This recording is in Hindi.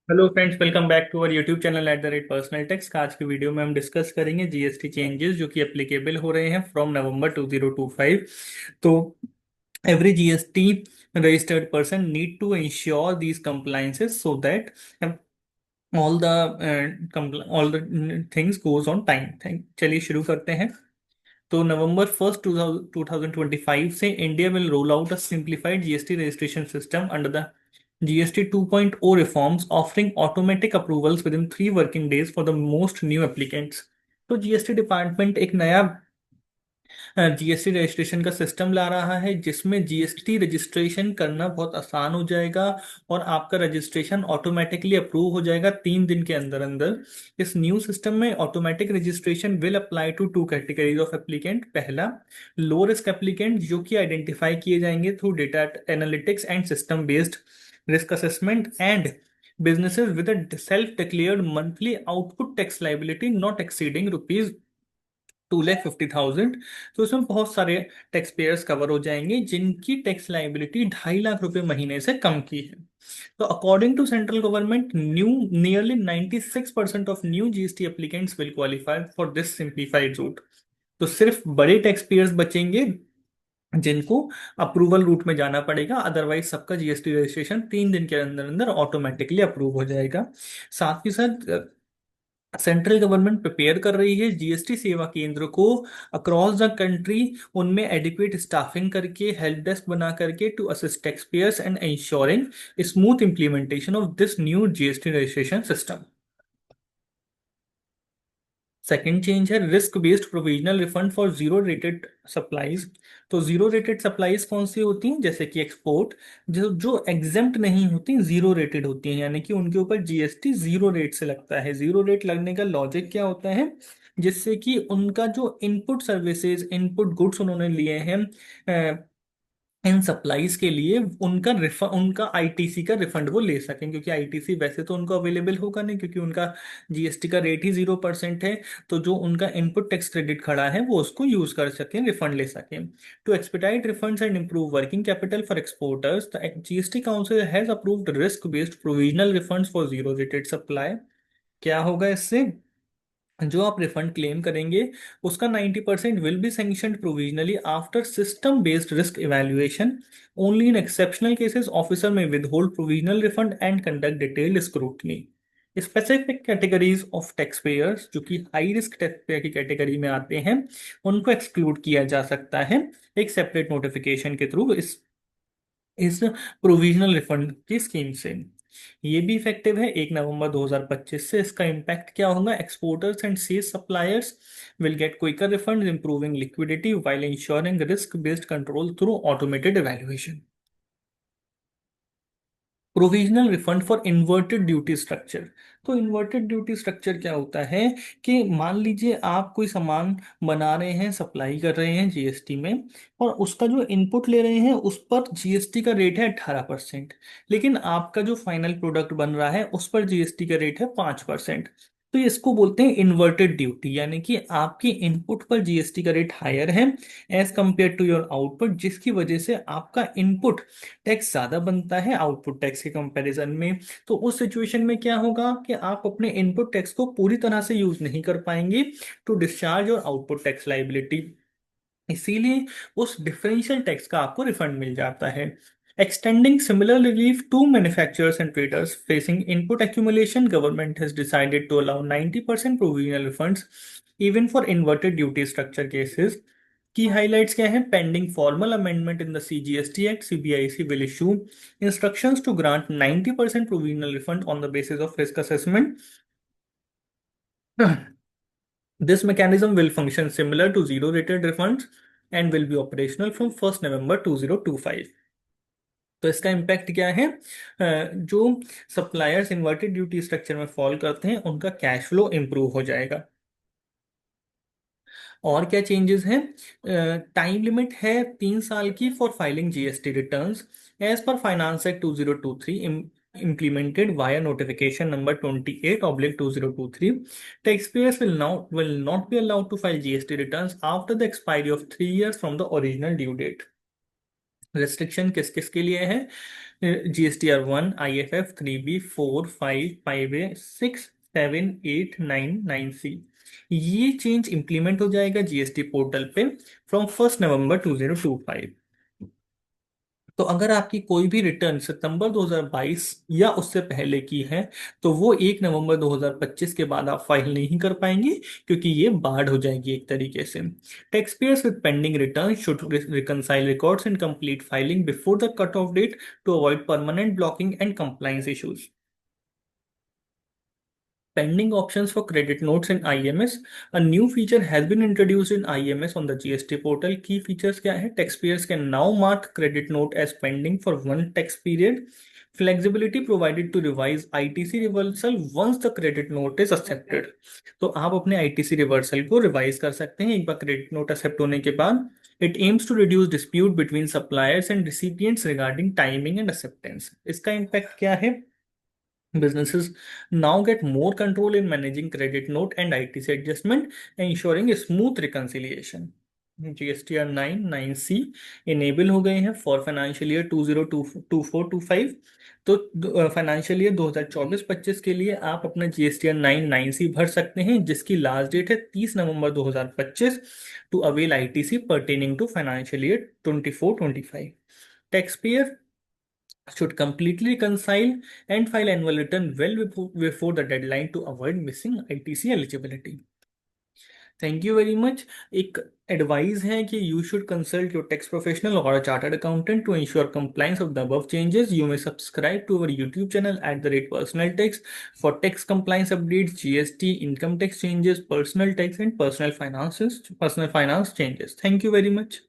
Hello friends, welcome back to our YouTube channel @personal tax. आज की वीडियो में हम डिस्कस करेंगे जीएसटी चेंजेस जो कि एप्लीकेबल हो रहे हैं फ्रॉम नवंबर 2025। तो every GST registered person need to ensure these compliances so that all the all the things goes on time। चलिए शुरू करते हैं। तो नवंबर 1 2025 से India will roll out a simplified GST registration system under the GST 2.0 reforms offering automatic approvals with in 3 working days for the most new applicants. तो जीएसटी डिपार्टमेंट एक नया जीएसटी रजिस्ट्रेशन का सिस्टम ला रहा है जिसमें जीएसटी रजिस्ट्रेशन करना बहुत आसान हो जाएगा और आपका रजिस्ट्रेशन ऑटोमेटिकली अप्रूव हो जाएगा 3 दिन के अंदर अंदर। इस न्यू सिस्टम में automatic registration will apply to two categories of applicant. पहला, लो रिस्क एप्लीकेंट जो कि आइडेंटिफाई किए जाएंगे through data analytics and system based risk assessment, and businesses with a self-declared monthly output tax liability not exceeding rupees 2,50,000। तो इसमें बहुत सारे टैक्स पेयर्स कवर हो जाएंगे जिनकी टैक्स लाइबिलिटी 2.5 लाख रुपए महीने से कम की है। तो according to central government, new nearly 96% of new GST applicants will qualify for this simplified route. तो सिर्फ बड़े टैक्स पेयर्स बचेंगे जिनको अप्रूवल रूट में जाना पड़ेगा, अदरवाइज सबका जीएसटी रजिस्ट्रेशन 3 दिन के अंदर अंदर ऑटोमेटिकली अप्रूव हो जाएगा। साथ ही साथ सेंट्रल गवर्नमेंट प्रिपेयर कर रही है जीएसटी सेवा केंद्र को अक्रॉस द कंट्री, उनमें एडिक्वेट स्टाफिंग करके हेल्प डेस्क बना करके to assist tax payers and ensuring smooth implementation of this new GST registration system. Second change है risk based provisional refund for zero rated supplies. तो जीरो रेटेड सप्लाईज कौन सी होती हैं? जैसे कि एक्सपोर्ट, जो जो एग्जेम्प्ट नहीं होती, जीरो रेटेड होती हैं, यानी कि उनके ऊपर जीएसटी जीरो रेट से लगता है। जीरो रेट लगने का लॉजिक क्या होता है? जिससे कि उनका जो इनपुट सर्विसेज, इनपुट गुड्स उन्होंने लिए हैं इन सप्लाईज के लिए, उनका आईटीसी का रिफंड वो ले सकें, क्योंकि आईटीसी वैसे तो उनको अवेलेबल होगा नहीं क्योंकि उनका जीएसटी का रेट ही 0% है। तो जो उनका इनपुट टैक्स क्रेडिट खड़ा है वो उसको यूज कर सकें, रिफंड ले सकें। To expedite refunds and improve working capital for exporters, the GST council has approved risk based provisional refunds for zero rated supply. क्या होगा इससे? जो आप रिफंड क्लेम करेंगे उसका 90% will be sanctioned provisionally after system based risk evaluation. Only in exceptional cases officer may withhold provisional refund and conduct detailed scrutiny. Specific categories of tax payers जो कि हाई रिस्क टैक्स पेयर की कैटेगरी में आते हैं उनको एक्सक्लूड किया जा सकता है एक सेपरेट नोटिफिकेशन के थ्रू इस प्रोविजनल रिफंड की स्कीम से। ये भी इफेक्टिव है 1 नवंबर 2025 से। इसका इम्पैक्ट क्या होगा? Exporters and SEZ suppliers will get quicker refund, improving liquidity while ensuring risk based control through automated evaluation। Provisional refund for inverted duty structure. तो इन्वर्टेड ड्यूटी स्ट्रक्चर क्या होता है कि मान लीजिए आप कोई सामान बना रहे हैं, सप्लाई कर रहे हैं जीएसटी में, और उसका जो इनपुट ले रहे हैं उस पर जीएसटी का रेट है 18%, लेकिन आपका जो फाइनल प्रोडक्ट बन रहा है उस पर जीएसटी का रेट है 5%। तो ये इसको बोलते हैं इन्वर्टेड ड्यूटी, यानी कि आपकी इनपुट पर जीएसटी का रेट हायर है as compare to your output, जिसकी वजह से आपका इनपुट टैक्स ज्यादा बनता है आउटपुट टैक्स के कंपैरिजन में। तो उस सिचुएशन में क्या होगा कि आप अपने इनपुट टैक्स को पूरी तरह से यूज नहीं कर पाएंगे टू डिस्चार्ज और आउटपुट टैक्स लाइबिलिटी। इसीलिए उस डिफरेंशियल टैक्स का आपको रिफंड मिल जाता है। Extending similar relief to manufacturers and traders facing input accumulation, government has decided to allow 90% provisional refunds even for inverted duty structure cases। की हाइलाइट्स क्या है? Pending formal amendment in the CGST act, CBIC will issue instructions to grant 90% provisional refund on the basis of risk assessment. This mechanism will function similar to zero rated refunds and will be operational from 1st November 2025। तो इसका इम्पैक्ट क्या है? जो सप्लायर्स इन्वर्टेड ड्यूटी स्ट्रक्चर में फॉल करते हैं उनका कैश फ्लो इंप्रूव हो जाएगा। और क्या चेंजेस हैं? टाइम लिमिट है 3 साल की for filing GST returns as per finance act 2023 implemented via notification number 28/2023। Taxpayers will not be allowed to file GST returns after the expiry of 3 years from the original due date। Restriction किस किस के लिए है? GSTR 1, IFF 3B 4 5 5A 6 7 8 9 9C। ये चेंज इंप्लीमेंट हो जाएगा जीएसटी पोर्टल पे फ्रॉम 1 नवंबर 2025। तो अगर आपकी कोई भी रिटर्न सितंबर 2022 या उससे पहले की है तो वो 1 नवंबर 2025 के बाद आप फाइल नहीं कर पाएंगे, क्योंकि ये बार्ड हो जाएगी एक तरीके से। Tax payers with pending return should reconcile records and complete filing before the cut off date to avoid permanent blocking and compliance issues. Pending options for credit notes in IMS. A new feature has been introduced in IMS on the GST portal. Key features क्या है? Taxpayers can now mark credit note as pending for one tax period. Flexibility provided to revise ITC reversal once the credit note is accepted. तो आप अपने ITC reversal को रिवाइज कर सकते हैं एक बार क्रेडिट नोट एक्सेप्ट होने के बाद। It aims to reduce dispute between suppliers and recipients regarding timing and acceptance. इसका इम्पैक्ट क्या है? Businesses now get more control in managing credit note and ITC adjustment, ensuring a smooth reconciliation. GSTR 9 9C enable हो गए हैं फॉर फाइनेंशियल ईयर 2024-25। तो फाइनेंशियल ईयर 2024-25 के लिए आप अपना GSTR 9 9C भर सकते हैं, जिसकी लास्ट डेट है 30 November 2025 to avail ITC pertaining to financial year 24-25। Taxpayer should completely reconcile and file annual return well before the deadline to avoid missing ITC eligibility. Thank you very much. एक एडवाइस है कि you should consult your tax professional और chartered accountant to ensure compliance of the above changes. You may subscribe to our YouTube channel @personal tax for tax compliance updates, GST, income tax changes, personal tax and personal finance changes. Thank you very much.